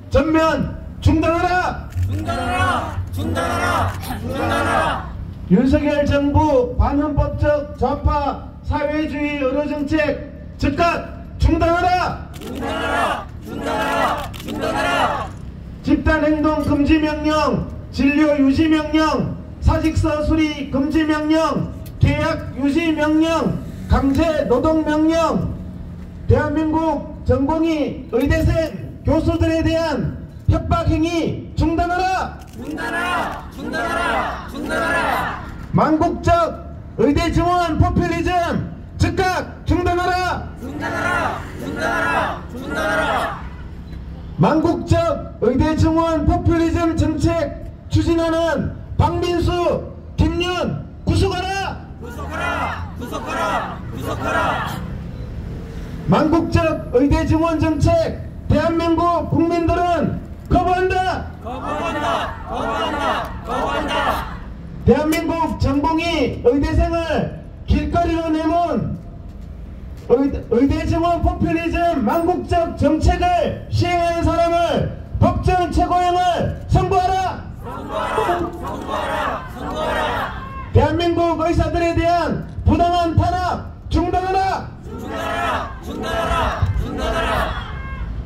전면 중단하라! 중단하라! 중단하라! 중단하라! 윤석열 정부 반헌법적 좌파 사회주의 의료정책 즉각 중단하라! 중단하라! 중단하라! 중단하라! 집단행동 금지명령, 진료 유지명령, 사직서 수리 금지명령, 계약 유지명령, 강제노동명령, 대한민국 전공의 의대생 교수들에 대한 협박행위 중단하라! 중단하라! 중단하라! 중단하라! 망국적 의대 지원 포퓰리즘 즉각 중단하라! 중단하라! 중단하라! 중단하라! 망국적 의대 지원 포퓰리즘 정책 추진하는 박민수, 김윤 구속하라! 구속하라! 구속하라! 구속하라! 망국적 의대 지원 정책 대한민국 국민들은 거부한다! 거부한다! 거부한다! 거부한다! 대한민국 전공의 의대생을 길거리로 내몬 의대 지원 포퓰리즘 망국적 정책을 시행하는 사람을 법정 최고형을 선고하라! 선고하라! 선고하라! 선고하라! 대한민국 의사들에 대한 부당한 탄압 중단하라! 중단하라! 중단하라! 중단하라!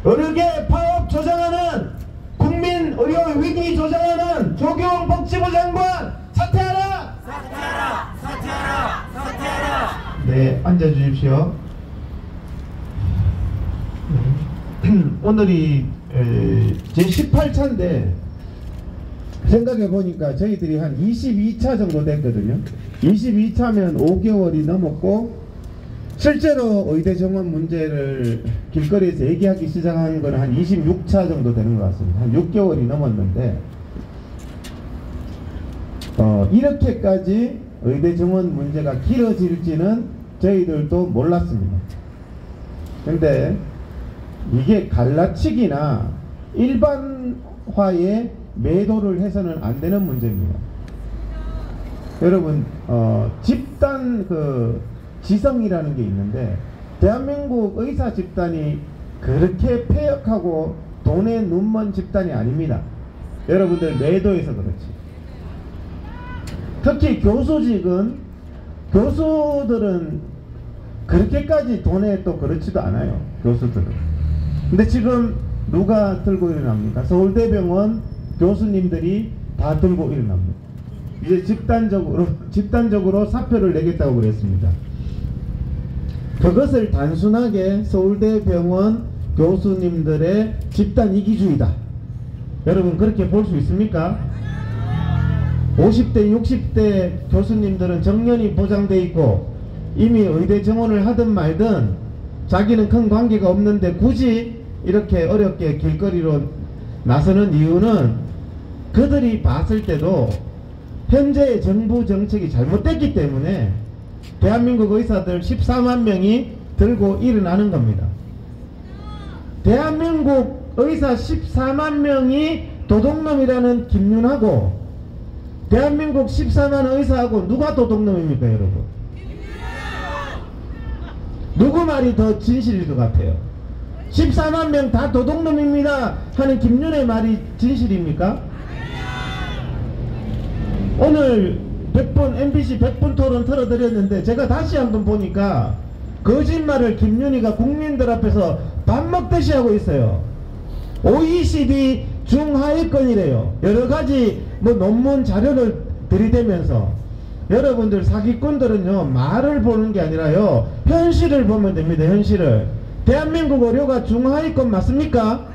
의료계 파업 조장하는 국민의료 위기 조장하는 조경 복지부 장관 사퇴하라! 사퇴하라! 사퇴하라! 사퇴하라! 네, 앉아주십시오. 오늘이 제18차인데 생각해보니까 저희들이 한 22차 정도 됐거든요. 22차면 5개월이 넘었고 실제로 의대 정원 문제를 길거리에서 얘기하기 시작한 건 한 26차 정도 되는 것 같습니다. 한 6개월이 넘었는데 이렇게까지 의대 정원 문제가 길어질지는 저희들도 몰랐습니다. 근데 이게 갈라치기나 일반화에 매도를 해서는 안 되는 문제입니다. 여러분 집단 지성이라는 게 있는데 대한민국 의사 집단이 그렇게 폐역하고 돈에 눈먼 집단이 아닙니다. 여러분들 매도해서 그렇지. 특히 교수들은 그렇게까지 돈에 또 그렇지도 않아요. 교수들은. 근데 지금 누가 들고 일어납니까? 서울대병원 교수님들이 다 들고 일어납니다. 이제 집단적으로 사표를 내겠다고 그랬습니다. 그것을 단순하게 서울대병원 교수님들의 집단 이기주의다. 여러분 그렇게 볼 수 있습니까? 50대 60대 교수님들은 정년이 보장돼 있고 이미 의대 정원을 하든 말든 자기는 큰 관계가 없는데 굳이 이렇게 어렵게 길거리로 나서는 이유는 그들이 봤을 때도 현재의 정부 정책이 잘못됐기 때문에 대한민국 의사들 14만 명이 들고 일어나는 겁니다. 대한민국 의사 14만 명이 도둑놈이라는 김윤하고 대한민국 14만 의사하고 누가 도둑놈입니까 여러분? 누구 말이 더 진실일 것 같아요? 14만 명 다 도둑놈입니다 하는 김윤의 말이 진실입니까? 오늘 100분 MBC 100분 토론 틀어드렸는데 제가 다시 한번 보니까 거짓말을 김윤희가 국민들 앞에서 밥 먹듯이 하고 있어요. OECD 중하위권이래요. 여러가지 논문 자료를 들이대면서 여러분들 사기꾼들은요 말을 보는 게 아니라요 현실을 보면 됩니다. 현실을. 대한민국 의료가 중하위권 맞습니까?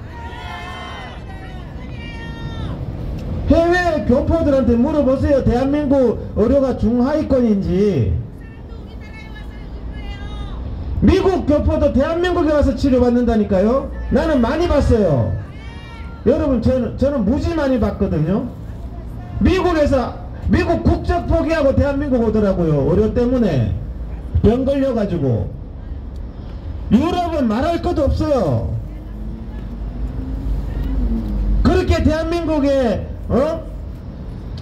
해외 교포들한테 물어보세요. 대한민국 의료가 중하위권인지. 미국 교포도 대한민국에 와서 치료받는다니까요. 나는 많이 봤어요. 여러분 저는 무지 많이 봤거든요. 미국 국적 포기하고 대한민국 오더라고요. 의료 때문에 병 걸려가지고. 유럽은 말할 것도 없어요. 그렇게 대한민국에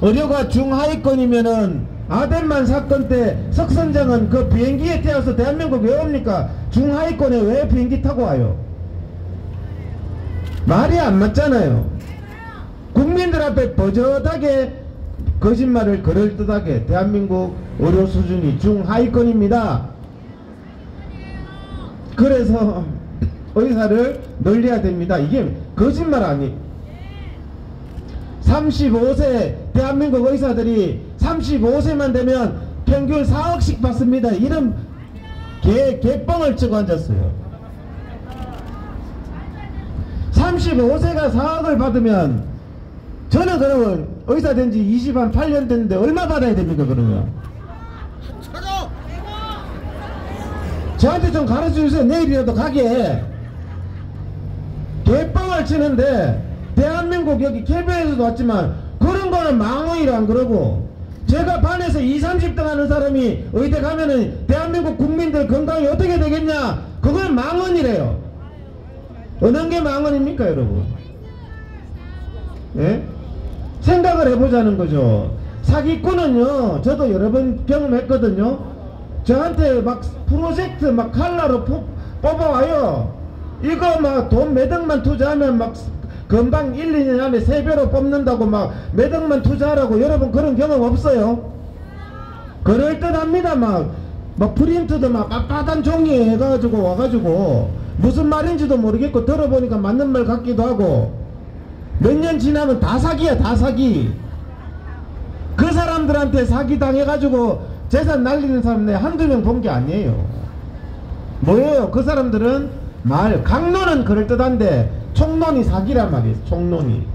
의료가 중하위권이면은 아덴만 사건 때 석선장은 그 비행기에 태워서 대한민국 왜 옵니까? 중하위권에 왜 비행기 타고 와요? 말이 안 맞잖아요. 국민들 앞에 버젓하게 거짓말을 그럴듯하게 대한민국 의료 수준이 중하위권입니다. 그래서 의사를 늘려야 됩니다. 이게 거짓말 아니. 35세 대한민국 의사들이 35세만 되면 평균 4억씩 받습니다. 이런 개뻥을 치고 앉았어요. 35세가 4억을 받으면 저는 그러면 의사 된 지 28년 됐는데 얼마 받아야 됩니까 그러면? 저한테 좀 가르쳐 주세요. 내일이라도 가게. 개뻥을 치는데 대한민국 여기 KBS에서도 왔지만 그런 거는 망언이라 안 그러고, 제가 반에서 20, 30등 하는 사람이 의대 가면은 대한민국 국민들 건강이 어떻게 되겠냐, 그건 망언이래요. 어느 게 망언입니까 여러분? 예? 생각을 해보자는 거죠. 사기꾼은요, 저도 여러 번 경험했거든요. 저한테 막 프로젝트 막 칼라로 뽑아와요. 이거 막 돈 몇 억만 투자하면 막 금방 1, 2년 안에 3배로 뽑는다고 막 몇 억만 투자하라고. 여러분 그런 경험 없어요? 그럴듯합니다. 막 프린트도 막 빳빳한 종이에 해가지고 와가지고 무슨 말인지도 모르겠고 들어보니까 맞는 말 같기도 하고, 몇 년 지나면 다 사기야, 다 사기. 그 사람들한테 사기 당해가지고 재산 날리는 사람 내 한두 명 본 게 아니에요. 뭐예요? 그 사람들은 강론은 그럴듯한데 총론이 사기란 말이에요. 총론이.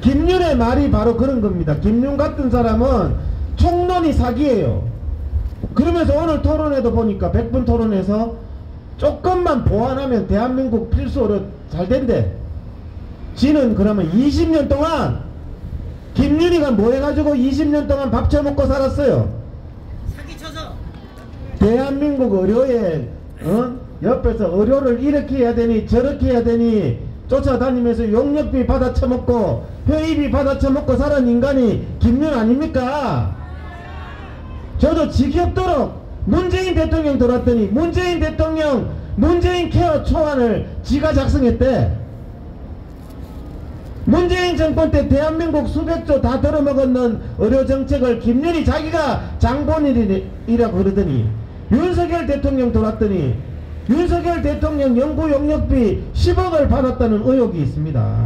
김윤의 말이 바로 그런 겁니다. 김윤 같은 사람은 총론이 사기예요. 그러면서 오늘 토론회도 보니까 100분 토론에서 조금만 보완하면 대한민국 필수 의료 잘 된대. 지는 그러면 20년 동안 김윤희가 뭐 해가지고 20년 동안 밥 처먹고 살았어요? 사기쳐서. 대한민국 의료에 옆에서 의료를 이렇게 해야 되니 저렇게 해야 되니 쫓아다니면서 용역비 받아 처먹고 회의비 받아 처먹고 살은 인간이 김윤 아닙니까? 저도 지겹도록 문재인 대통령 들어왔더니 문재인 대통령 문재인 케어 초안을 지가 작성했대. 문재인 정권 때 대한민국 수백조 다 들어먹었는 의료정책을 김윤희 자기가 장본인이라고 그러더니, 윤석열 대통령 들어왔더니 윤석열 대통령 연구 용역비 10억을 받았다는 의혹이 있습니다.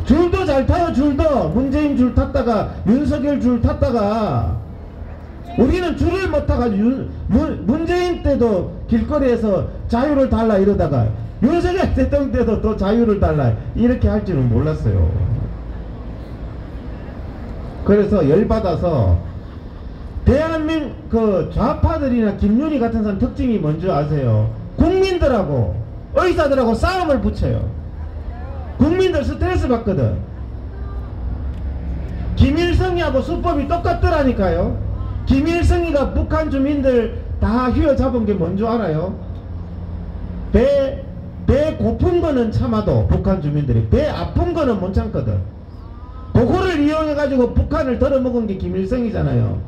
줄도 잘 타요. 줄도 문재인 줄 탔다가 윤석열 줄 탔다가, 우리는 줄을 못 타가지고 문재인 때도 길거리에서 자유를 달라 이러다가 윤석열 대통령 때도 또 자유를 달라 이렇게 할 줄은 몰랐어요. 그래서 열받아서 대한민국 그 좌파들이나 김윤희 같은 사람 특징이 뭔지 아세요? 국민들하고 의사들하고 싸움을 붙여요. 국민들 스트레스 받거든. 김일성이하고 수법이 똑같더라니까요. 김일성이가 북한 주민들 다 휘어잡은 게 뭔지 알아요? 배 고픈 거는 참아도 북한 주민들이 배 아픈 거는 못 참거든. 그거를 이용해 가지고 북한을 덜어먹은 게 김일성이잖아요.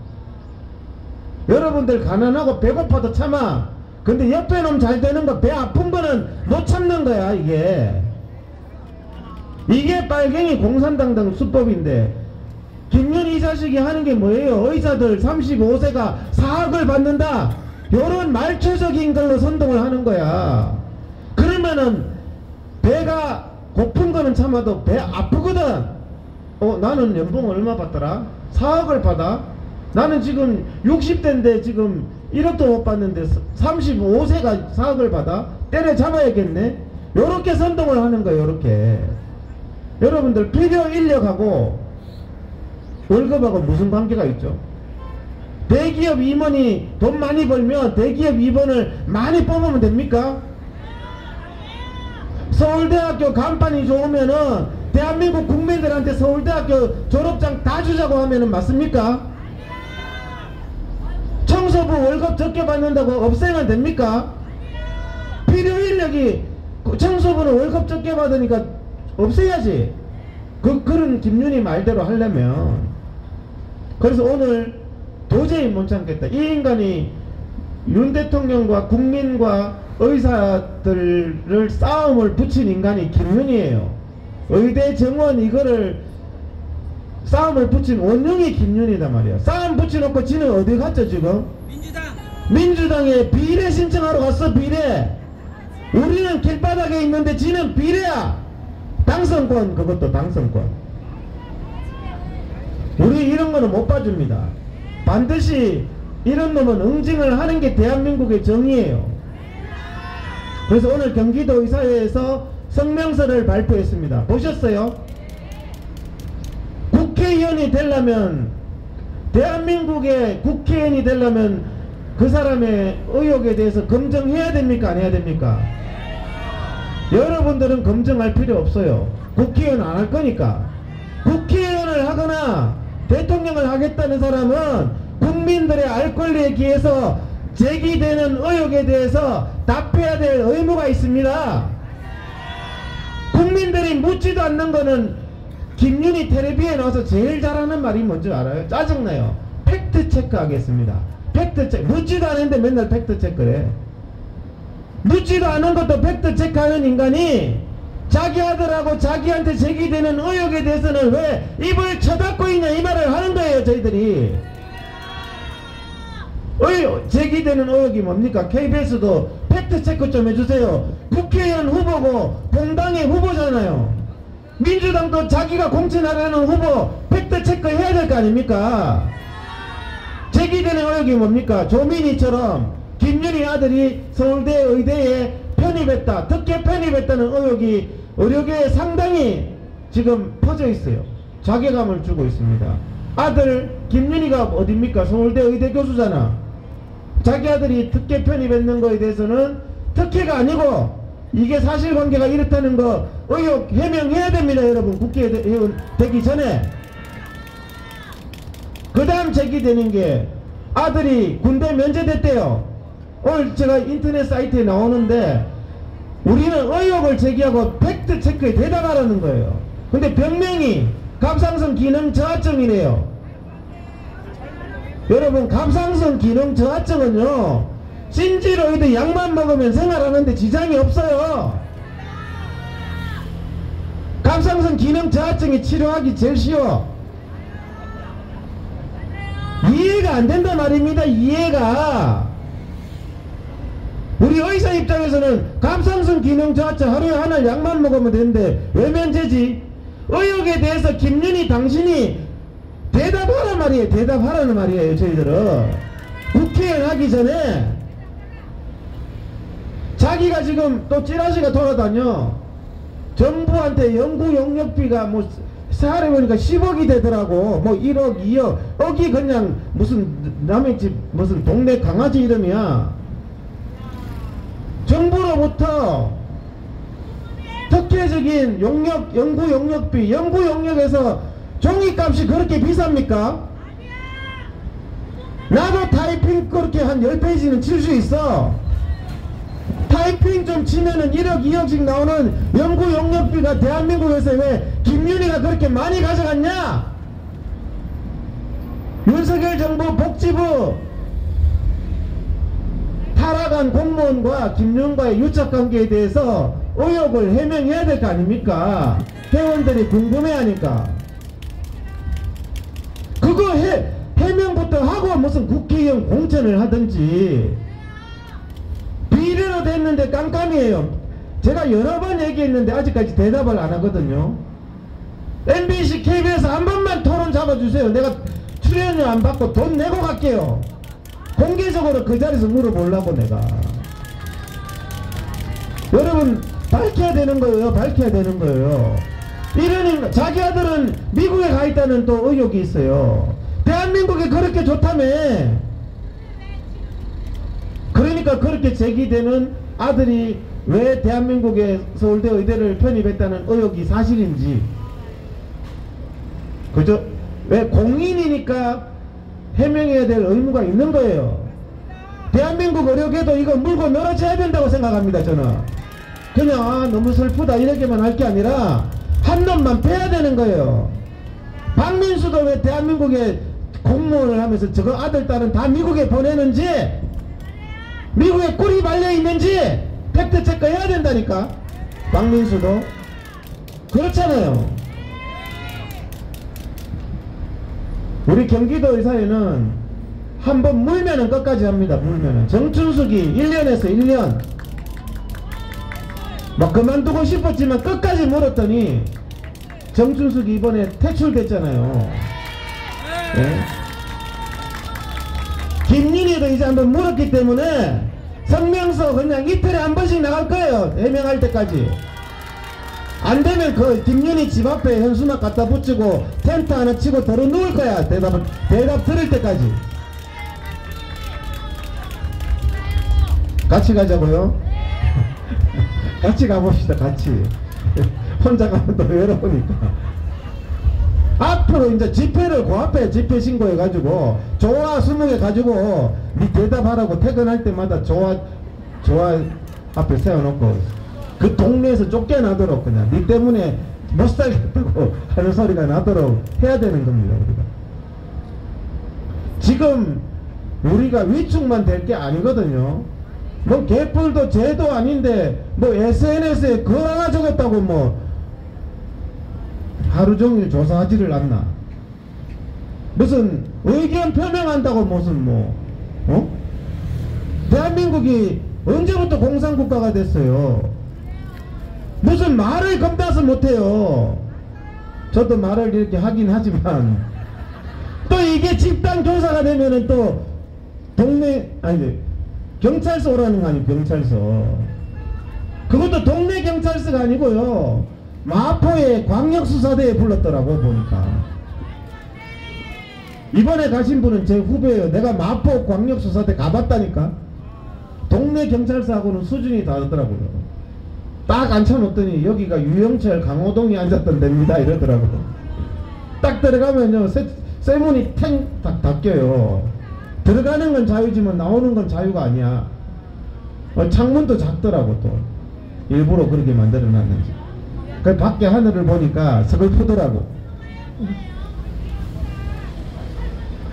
여러분들 가난하고 배고파도 참아. 근데 옆에 놈 잘 되는 거, 배 아픈 거는 못 참는 거야. 이게 빨갱이 공산당 수법인데, 김윤희 이 자식이 하는 게 뭐예요? 의사들 35세가 4억을 받는다, 요런 말초적인 걸로 선동을 하는 거야. 그러면은 배가 고픈 거는 참아도 배 아프거든. 나는 연봉 얼마 받더라? 4억을 받아? 나는 지금 60대인데 지금 1억도 못 받는데 35세가 4억을 받아? 때려잡아야겠네? 요렇게 선동을 하는 거예요. 요렇게. 여러분들 필요 인력하고 월급하고 무슨 관계가 있죠? 대기업 임원이 돈 많이 벌면 대기업 임원을 많이 뽑으면 됩니까? 서울대학교 간판이 좋으면은 대한민국 국민들한테 서울대학교 졸업장 다 주자고 하면은 맞습니까? 청소부 월급 적게 받는다고 없애면 됩니까? 필요 인력이 청소부는 월급 적게 받으니까 없애야지. 그런 김윤희 말대로 하려면. 그래서 오늘 도저히 못 참겠다. 이 인간이 윤 대통령과 국민과 의사들을 싸움을 붙인 인간이 김윤희예요. 의대 정원 이거를 싸움을 붙인 원흉이 김윤희단 말이야. 싸움 붙여놓고 지는 어디 갔죠 지금? 민주당에 비례 신청하러 갔어. 비례. 우리는 길바닥에 있는데 지는 비례야. 당선권. 그것도 당선권. 우리 이런 거는 못 봐줍니다. 반드시 이런 놈은 응징을 하는 게 대한민국의 정의예요. 그래서 오늘 경기도 의사회에서 성명서를 발표했습니다. 보셨어요? 국회의원이 되려면, 대한민국의 국회의원이 되려면 그 사람의 의혹에 대해서 검증해야 됩니까? 안 해야 됩니까? 여러분들은 검증할 필요 없어요. 국회의원 안 할 거니까. 국회의원을 하거나 대통령을 하겠다는 사람은 국민들의 알 권리에 기해서 제기되는 의혹에 대해서 답해야 될 의무가 있습니다. 국민들이 묻지도 않는 거는 김윤희 텔레비에 나와서 제일 잘하는 말이 뭔지 알아요? 짜증나요. 팩트 체크 하겠습니다. 팩트 체크. 묻지도 않는데 맨날 팩트 체크를 해. 묻지도 않은 것도 팩트 체크하는 인간이 자기 아들하고 자기한테 제기되는 의혹에 대해서는 왜 입을 쳐닫고 있냐 이 말을 하는 거예요. 저희들이 제기되는 의혹이 뭡니까? KBS도 팩트체크 좀 해주세요. 국회의원 후보고 공당의 후보잖아요. 민주당도 자기가 공천하려는 후보 팩트체크 해야 될 거 아닙니까? 제기되는 의혹이 뭡니까? 조민희처럼 김윤희 아들이 서울대 의대에 편입했다, 특혜 편입했다는 의혹이 의료계에 상당히 지금 퍼져 있어요. 자괴감을 주고 있습니다. 아들 김윤희가 어딥니까? 서울대 의대 교수잖아. 자기 아들이 특혜 편입했는 거에 대해서는 특혜가 아니고 이게 사실관계가 이렇다는 거 의혹 해명해야 됩니다. 여러분, 국회의원 되기 전에. 그 다음 제기되는 게 아들이 군대 면제됐대요. 오늘 제가 인터넷 사이트에 나오는데 우리는 의혹을 제기하고 팩트체크에 대답하라는 거예요. 근데 병명이 갑상선 기능 저하증이래요. 여러분, 갑상선 기능 저하증은요, 신지로이드 약만 먹으면 생활하는데 지장이 없어요. 갑상선 기능 저하증이 치료하기 제일 쉬워. 이해가 안 된단 말입니다. 이해가. 우리 의사 입장에서는 갑상선 기능 저하증 하루에 하나 약만 먹으면 되는데 왜 면제지? 의혹에 대해서 김윤희 당신이 대답하란 말이에요. 대답하라는 말이에요. 저희들은 국회의원 하기 전에 자기가 지금 또 찌라시가 돌아다녀. 정부한테 연구 용역비가 뭐 사례 보니까 10억이 되더라고. 뭐 1억 2억 억이 그냥 무슨 남의 집 무슨 동네 강아지 이름이야. 정부로부터 특혜적인 용역, 연구 용역비, 연구 용역에서 종이값이 그렇게 비쌉니까? 나도 타이핑 그렇게 한 10페이지는 칠 수 있어. 타이핑 좀 치면은 1억 2억씩 나오는 연구 용역비가 대한민국에서 왜 김윤희가 그렇게 많이 가져갔냐? 윤석열 정부 복지부 타락한 공무원과 김윤과의 유착관계에 대해서 의혹을 해명해야 될 거 아닙니까? 회원들이 궁금해하니까. 그거 해명부터 하고 무슨 국회의원 공천을 하든지. 비례로 됐는데 깜깜이에요. 제가 여러 번 얘기했는데 아직까지 대답을 안 하거든요. MBC, KBS 한 번만 토론 잡아주세요. 내가 출연료 안 받고 돈 내고 갈게요. 공개적으로 그 자리에서 물어보려고 내가. 여러분, 밝혀야 되는 거예요. 밝혀야 되는 거예요. 이러니 자기 아들은 미국에 가 있다는 또 의혹이 있어요. 대한민국이 그렇게 좋다며. 그러니까 그렇게 제기되는 아들이 왜 대한민국의 서울대 의대를 편입했다는 의혹이 사실인지. 그죠? 왜 공인이니까 해명해야 될 의무가 있는 거예요. 대한민국 의료계도 이거 물고 늘어져야 된다고 생각합니다. 저는 그냥 너무 슬프다 이렇게만 할 게 아니라 한 놈만 빼야 되는 거예요. 박민수도 왜 대한민국에 공무원을 하면서 저거 아들 딸은 다 미국에 보내는지, 미국에 꿀이 발려 있는지 팩트 체크 해야 된다니까. 박민수도 그렇잖아요. 우리 경기도 의사에는 한번 물면은 끝까지 합니다. 물면은 정춘숙이 1년에서 1년 막 그만두고 싶었지만 끝까지 물었더니 정춘숙이 이번에 퇴출됐잖아요. 네? 김윤희도 이제 한번 물었기 때문에 성명서 그냥 이틀에 한 번씩 나갈 거예요. 해명할 때까지. 안 되면 그 김윤희 집 앞에 현수막 갖다 붙이고 텐트 하나 치고 들어 누울 거야. 대답 들을 때까지. 같이 가자고요? 같이 가봅시다. 같이. 혼자 가면 또 외로우니까. 앞으로 이제 집회를 그 앞에 집회 신고해가지고 조화 20개 가지고 니 대답하라고 퇴근할 때마다 조화 앞에 세워놓고 그 동네에서 쫓겨나도록 그냥 니 때문에 못 살겠다고 하는 소리가 나도록 해야 되는 겁니다. 우리가 지금 우리가 위축만 될 게 아니거든요. 뭐 개뿔도 죄도 아닌데 뭐 SNS에 글 하나 적었다고 뭐 하루종일 조사하지를 않나. 무슨 의견 표명한다고 무슨 대한민국이 언제부터 공산국가가 됐어요. 무슨 말을 겁나서 못해요. 저도 말을 이렇게 하긴 하지만 또 이게 집단 교사가 되면은 또 동네 아니 경찰서 오라는 거 아니에요. 경찰서. 그것도 동네 경찰서가 아니고요. 마포의 광역수사대에 불렀더라고 보니까. 이번에 가신 분은 제 후배예요. 내가 마포 광역수사대 가봤다니까. 동네 경찰서하고는 수준이 다르더라고요. 딱 앉혀놓더니 여기가 유영철 강호동이 앉았던 데입니다 이러더라고. 딱 들어가면요 쇠문이 탱 딱 닫혀요. 들어가는 건 자유지만 나오는 건 자유가 아니야. 창문도 작더라고. 또 일부러 그렇게 만들어놨는지. 그 밖에 하늘을 보니까 서글프더라고.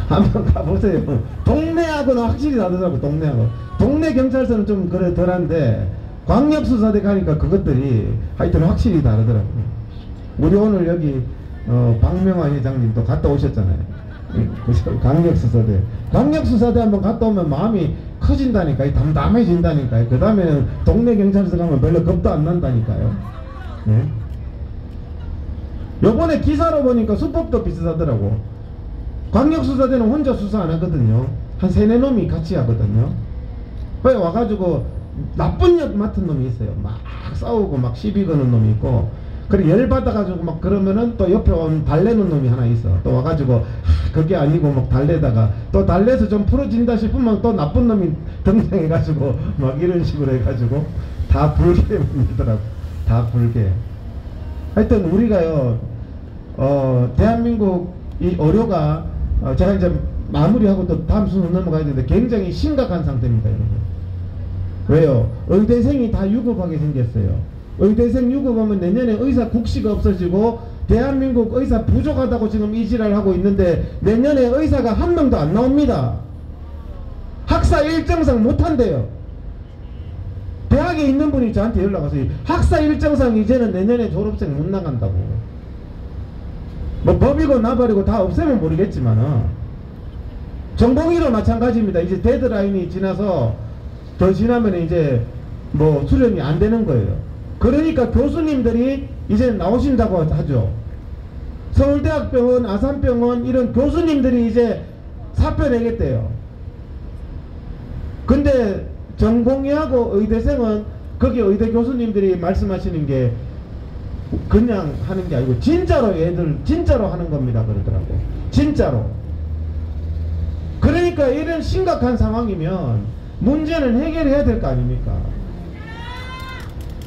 한번 가보세요. 동네하고는 확실히 다르더라고. 동네하고. 동네 경찰서는 좀 그래 덜한데 광역수사대 가니까 그것들이 하여튼 확실히 다르더라고. 우리 오늘 여기 박명환 회장님도 갔다 오셨잖아요. 광역수사대. 광역수사대 한번 갔다 오면 마음이 커진다니까. 담담해진다니까. 그 다음에는 동네 경찰서 가면 별로 겁도 안 난다니까요. 네? 요번에 기사로 보니까 수법도 비슷하더라고. 광역수사대는 혼자 수사 안 하거든요. 한 3-4놈이 같이 하거든요. 거기 와가지고 나쁜 역 맡은 놈이 있어요. 막 싸우고 막 시비 거는 놈이 있고, 그리고 열받아가지고 막 그러면은 또 옆에 온 달래는 놈이 하나 있어. 또 와가지고 그게 아니고 막 달래다가 또 달래서 좀 풀어진다 싶으면 또 나쁜 놈이 등장해가지고 막 이런 식으로 해가지고 다 불게 만들더라고. 다 불게. 하여튼 우리가요 대한민국 이 의료가 제가 이제 마무리하고 또 다음 순서 넘어가야 되는데 굉장히 심각한 상태입니다, 여러분. 왜요? 의대생이 다 유급하게 생겼어요. 의대생 유급하면 내년에 의사 국시가 없어지고 대한민국 의사 부족하다고 지금 이지랄 하고 있는데 내년에 의사가 한 명도 안 나옵니다. 학사 일정상 못한대요. 대학에 있는 분이 저한테 연락 와서 학사 일정상 이제는 내년에 졸업생 못 나간다고. 뭐 법이고 나발이고 다 없애면 모르겠지만 전공의로 마찬가지입니다. 이제 데드라인이 지나서 더 지나면 이제 뭐 수련이 안 되는 거예요. 그러니까 교수님들이 이제 나오신다고 하죠. 서울대학병원, 아산병원 이런 교수님들이 이제 사표 내겠대요. 근데 전공의하고 의대생은 거기 의대 교수님들이 말씀하시는 게 그냥 하는 게 아니고 진짜로 애들 진짜로 하는 겁니다 그러더라고. 진짜로. 그러니까 이런 심각한 상황이면 문제는 해결해야 될 거 아닙니까?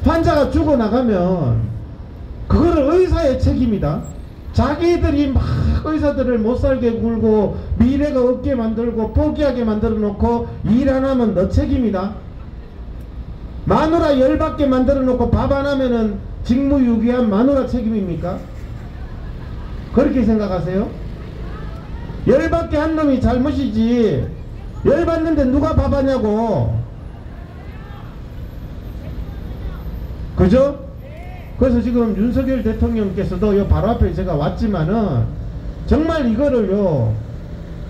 환자가 죽어나가면 그거를 의사의 책임이다. 자기들이 막 의사들을 못살게 굴고 미래가 없게 만들고 포기하게 만들어 놓고 일 안 하면 너 책임이다. 마누라 10밖에 만들어 놓고 밥 안 하면은 직무유기한 마누라 책임입니까? 그렇게 생각하세요? 10밖에 한 놈이 잘못이지 10 받는데 누가 밥 하냐고. 그죠? 그래서 지금 윤석열 대통령께서도 요 바로 앞에 제가 왔지만은 정말 이거를요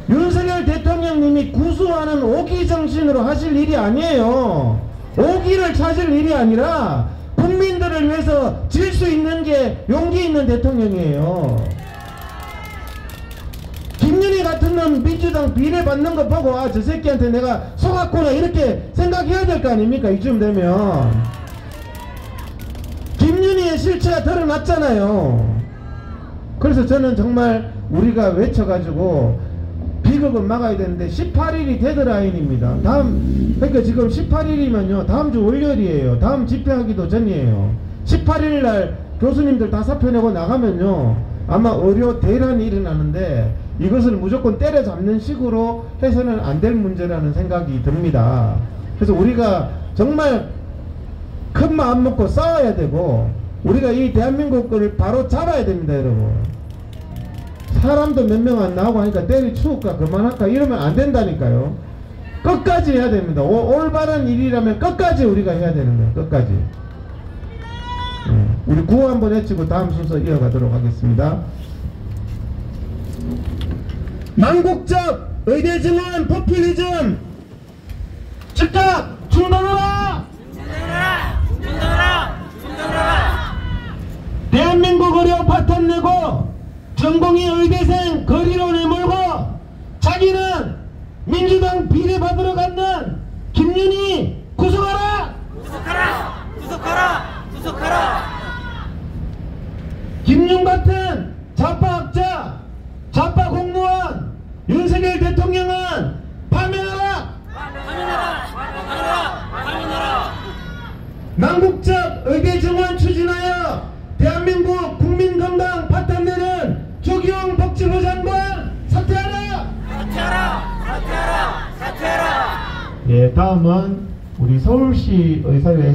윤석열 대통령님이 구수하는 오기 정신으로 하실 일이 아니에요. 오기를 찾을 일이 아니라 국민들을 위해서 질 수 있는 게 용기 있는 대통령이에요. 김윤희 같은 놈 민주당 비례 받는 거 보고 아, 저 새끼한테 내가 속았구나 이렇게 생각해야 될 거 아닙니까? 이쯤 되면 김윤희의 실체가 드러났잖아요. 그래서 저는 정말 우리가 외쳐가지고 비극은 막아야 되는데 18일이 데드라인입니다. 그러니까 지금 18일이면요 다음 주 월요일이에요. 다음 집회하기도 전이에요. 18일날 교수님들 다 사표내고 나가면요 아마 의료 대란이 일어나는데 이것을 무조건 때려잡는 식으로 해서는 안 될 문제라는 생각이 듭니다. 그래서 우리가 정말 큰 마음 먹고 싸워야 되고 우리가 이 대한민국을 바로 잡아야 됩니다. 여러분 사람도 몇 명 안 나오고 하니까 때려치울까 그만할까 이러면 안 된다니까요. 끝까지 해야 됩니다. 올바른 일이라면 끝까지 우리가 해야 되는 거예요. 끝까지. 우리 구호 한번 외치고 다음 순서 이어가도록 하겠습니다. 망국적 의대 증원 포퓰리즘 즉각 중단하라! 대한민국 의료 파탄 내고 전공의 의대생 거리로 내몰고 자기는 민주당 비례 받으러 갔는 김윤희 구속하라! 구속하라! 구속하라! 구속하라! 김윤 같은 좌파학자, 좌파 공무원, 윤석열 대통령은 파면하라! 파면하라! 파면하라! 망국적 의대 증원 추진하여 대한민국 국민건강 파탄내는 조기용 복지부 장관 사퇴하라! 사퇴하라! 사퇴하라! 사퇴하라! 예, 다음은 우리 서울시 의사회